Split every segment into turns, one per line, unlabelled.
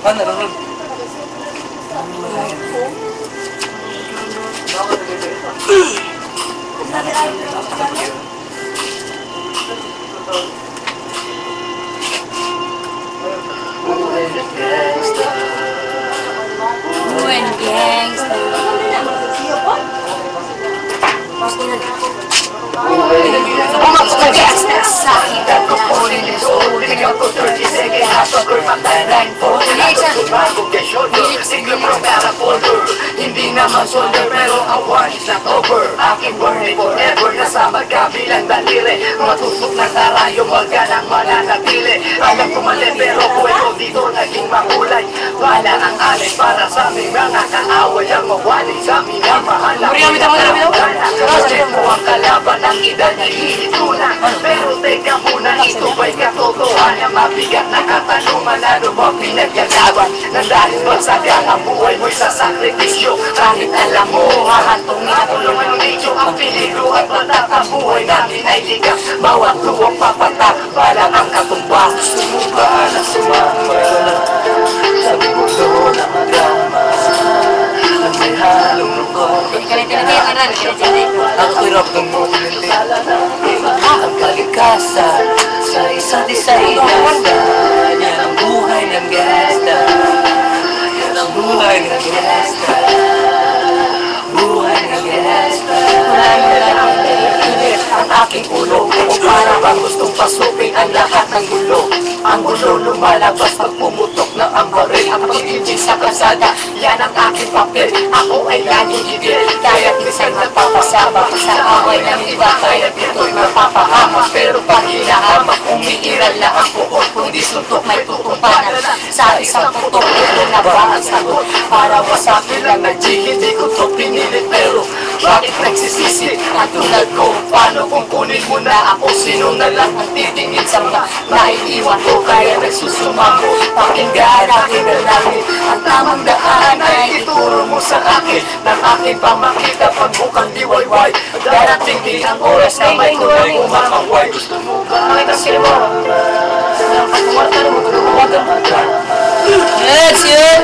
Ah, naroon.
Buhay ng gangsta. Umakot na gangsta sa higad ko po nilito. Tingnan ko 30 seconds hapag or pagtanay po. Bagong kesyon, single pro para folder. Hindi naman solder pero ang war is not over. Aking burning forever nasa magkabilang daliri. Matutok ng tarayo, wag ka nang mananatili. Alam ko mali pero kwento dito naging makulay. Wala ang alay para sa aming mga kaaway. Ang mawali sa aming ang mahal. Mo ang kalaban ng edad na ihitunan. Pero teka muna, ito ba'y katotohanan? Mabigat na katanungan, ano ba pinagyagawan? Nang dahil ba sadyang ang buhay mo'y sa sakripisyo? Kahit alam mo, hahantong natulungan ng nicho. Ang peligro at patat ang buhay namin ay ligas. Bawat luwang papatak, balang ang katumbas.
Sumuba na sumama sa mundo ng drama na may halong lungkot. Ako hirap ng mulinti. Ang kalikasan sa isa't isa inasta. Yan ang buhay ng gangsta. Yan ang buhay ng gangsta. Buhay ng gangsta. Ang aking ulo o para bang gustong pasukin ang lahat ng gulo. Ang gulo lumalabas pag pumutok na ang baril. Ang pag-ibig sa kasada, yan ang aking papel. Ako ay nanigigil, kaya't minsan nagpapasama sa away ng iba. Kaya't ito'y mapapahamak, pero pag hinahamak, umiiral na ang puot. Kundi suntok may tutumpanan sa isang putok. Ito na ba ang sagot? Para wasakin lang na G, hindi ko to pinilit. Pero bakit nagsisisi? At tulad ko, paano kung kunin mo na ako? Sino na lang ang titingin sa mga naiiwan ko? Kaya nagsusumamo, pakinggan aking dalangin. Ang tamang daan ay ituro mo sa akin ng aking pamakita pagbukang diwayway. Darating din ang oras na may tunay umakaway. Gusto mo ba? Ay kasi mo
Yes, yun!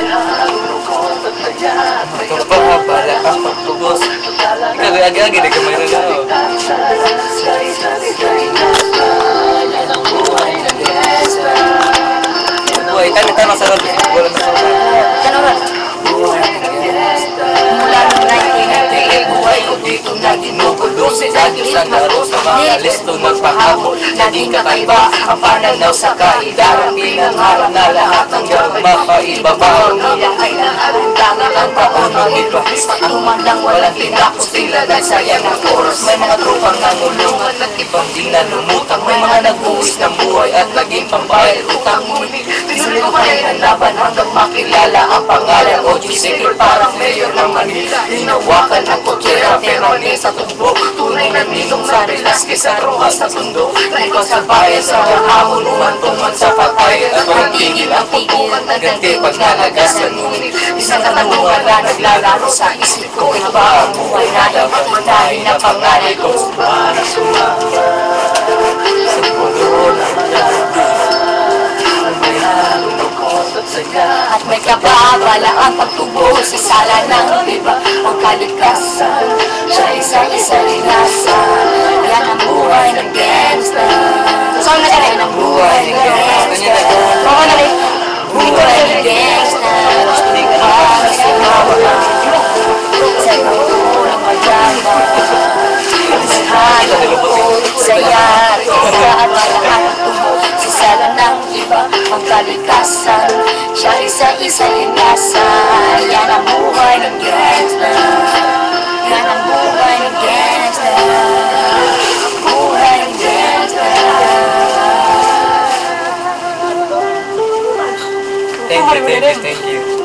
Ito pa nga pala ang pagtugos. Ikaw agad-agad, hindi ka mayroon na. Buhay, tayo sa lord. Wala na sa lord.
Mula ng 1998,
Buhay ko dito na ginugulo. Sa Diyos ang naros na mga listo nagpahabol. Naging kakaiba ang pananaw sa kaidaran. Pinangarap na lahat ng gawang mapaibabaw. Nilang ay naarindangan ang taon ng iba. Tumandang walang tinapos tila dahil sayang ang oras. May mga tropang nangulungan at ibang di nanumutang. May mga nagbuwis ng buhay at naging pambayad utang. Ngunit tinuloy ko pa rin ang laban hanggang makilala ang pangalan o Secret parang mayor ng Manila. Hinawakan ang kutsera pero hindi sa tubo. Tunay na ninong sa Velasquez sa Rojas na sundo. Na ikaw sa bayan sa hamon umantungan sa patayan. At magtigil ang putukan na ganti pag nalagasan. Ngunit isang katanungan na naglalaro sa isip ko. Ito ba ang buhay na dapat manahin na pangalay ko? Para sumama sa pundo ng drama na may halong lungkot at saga.
at may kababalaan pagtubo sa sala ng iba. Ang kalikasan sa isa-isa linasa. Yan ang buhay ng gangsta. Saan na yan ang buhay ng gangsta? Oo na rin. Buhay ng gangsta. Para sa mawala sa mundo ng maganda. May halong saya at malahan ang tubo sa sala ng iba. Ang kalikasan siya isa-isa linasa. Yan ang buhay ng gangsta. Yan ang buhay ng gangsta. Buhay ng gangsta.
Thank you.